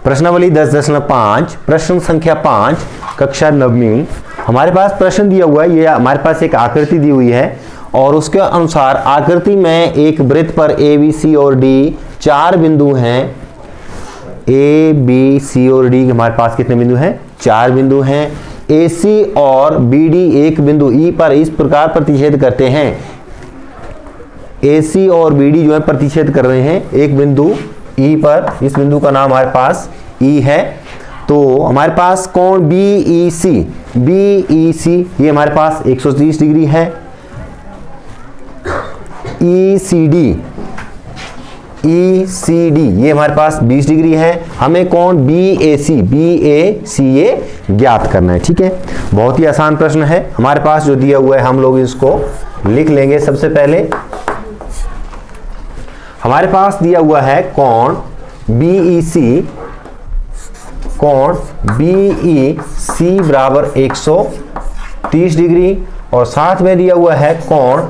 प्रश्नावली 10.5 प्रश्न संख्या 5 कक्षा 9वीं। हमारे पास प्रश्न दिया हुआ है, ये हमारे पास एक आकृति दी हुई है और उसके अनुसार आकृति में एक वृत्त पर ए बी सी और डी 4 बिंदु हैं। ए बी सी और डी हमारे पास कितने बिंदु हैं? 4 बिंदु हैं। ए सी और बी डी एक बिंदु ई पर इस प्रकार प्रतिच्छेद करते हैं। ए सी और बी डी जो है प्रतिच्छेद कर रहे हैं एक बिंदु ई पर, इस बिंदु का नाम हमारे पास ई है। तो हमारे पास कोण बी ई सी ये हमारे पास 130 डिग्री है। ई सी डी ये हमारे पास 20 डिग्री है। हमें कोण बी ए सी ये ज्ञात करना है। ठीक है, बहुत ही आसान प्रश्न है। हमारे पास जो दिया हुआ है हम लोग इसको लिख लेंगे। सबसे पहले हमारे पास दिया हुआ है कोण BEC बराबर 130 डिग्री और साथ में दिया हुआ है कोण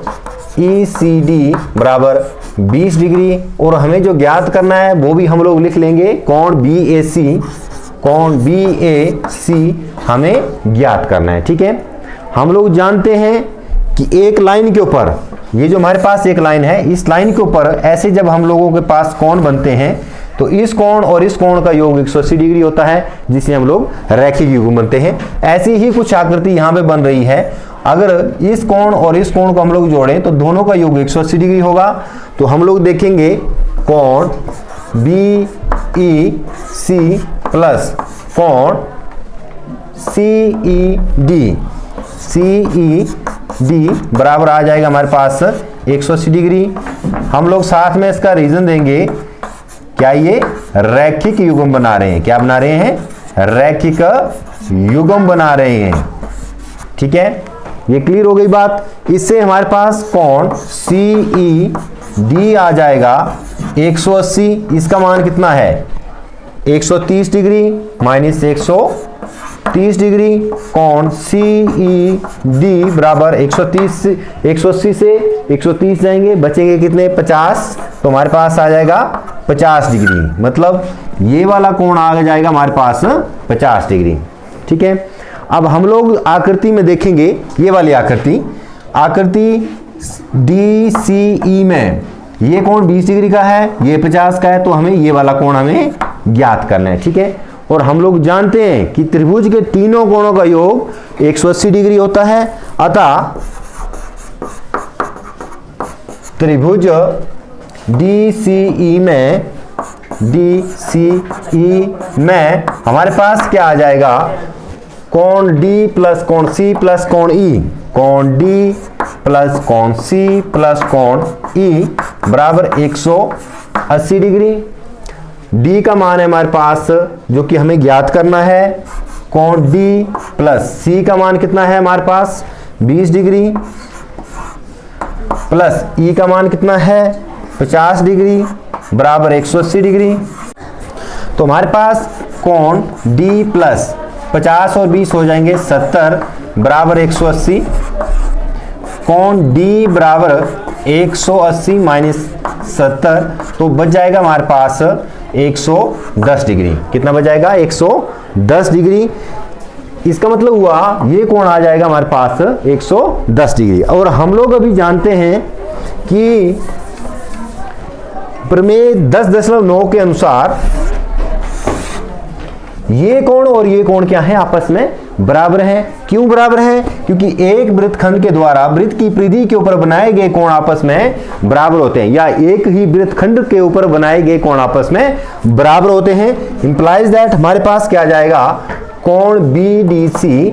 ECD बराबर 20 डिग्री। और हमें जो ज्ञात करना है वो भी हम लोग लिख लेंगे। कोण BAC हमें ज्ञात करना है। ठीक है, हम लोग जानते हैं कि एक लाइन के ऊपर, ये जो हमारे पास एक लाइन है, इस लाइन के ऊपर ऐसे जब हम लोगों के पास कोण बनते हैं तो इस कोण और इस कोण का योग 180 डिग्री होता है, जिसे हम लोग रैखिक युग्म बनते हैं। ऐसी ही कुछ आकृति यहाँ पे बन रही है। अगर इस कोण और इस कोण को हम लोग जोड़ें तो दोनों का योग 180 डिग्री होगा। तो हम लोग देखेंगे कोण BEC प्लस कोण CED बराबर आ जाएगा हमारे पास 180 डिग्री। हम लोग साथ में इसका रीजन देंगे, क्या ये रैखिक युग्म बना रहे हैं। क्या बना रहे हैं? रैखिक युग्म बना रहे हैं। ठीक है, ये क्लियर हो गई बात। इससे हमारे पास कोण CED आ जाएगा 180। इसका मान कितना है? 130 डिग्री माइनस 130 डिग्री। कोण CED बराबर 180 से 130 जाएंगे, बचेंगे कितने? 50। तो हमारे पास आ जाएगा 50 डिग्री। मतलब ये वाला कोण आ जाएगा हमारे पास 50 डिग्री। ठीक है, अब हम लोग आकृति में देखेंगे, ये वाली आकृति DCE में ये कोण 20 डिग्री का है, ये 50 का है। तो हमें ये वाला कोण हमें ज्ञात करना है। ठीक है, और हम लोग जानते हैं कि त्रिभुज के तीनों कोणों का योग 180 डिग्री होता है। अतः त्रिभुज DCE में हमारे पास क्या आ जाएगा? कोण D प्लस कोण C प्लस कोण E, कोण D प्लस कोण C प्लस कोण E बराबर 180 डिग्री। D का मान है हमारे पास जो कि हमें ज्ञात करना है। कोण D प्लस C का मान कितना है हमारे पास? 20 डिग्री प्लस E का मान कितना है? 50 डिग्री बराबर 180 डिग्री। तो हमारे पास कोण D प्लस 50 और 20 हो जाएंगे 70 बराबर 180। कोण D बराबर 180 माइनस 70 तो बच जाएगा हमारे पास 110 डिग्री। कितना बच जाएगा? 110 डिग्री। इसका मतलब हुआ ये कोण आ जाएगा हमारे पास 110 डिग्री। और हम लोग अभी जानते हैं कि प्रमेय 10.9 के अनुसार ये कोण और ये कोण क्या है? आपस में बराबर है। क्यों बराबर है? क्योंकि एक वृत्तखंड के द्वारा वृत्त की परिधि के ऊपर बनाए गए कोण आपस में बराबर होते हैं, या एक ही वृत्तखंड के ऊपर बनाए गए कोण आपस में बराबर होते हैं। इंप्लाइज दैट हमारे पास क्या आ जाएगा? कोण BDC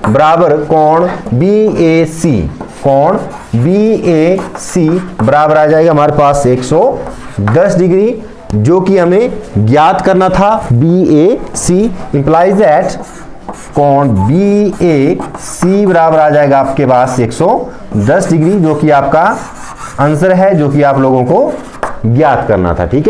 बराबर कोण BAC, कोण BAC बराबर आ जाएगा हमारे पास 110 डिग्री, जो कि हमें ज्ञात करना था। BAC इंप्लाइज दैट कोण BAC बराबर आ जाएगा आपके पास 110 डिग्री, जो कि आपका आंसर है, जो कि आप लोगों को ज्ञात करना था। ठीक है।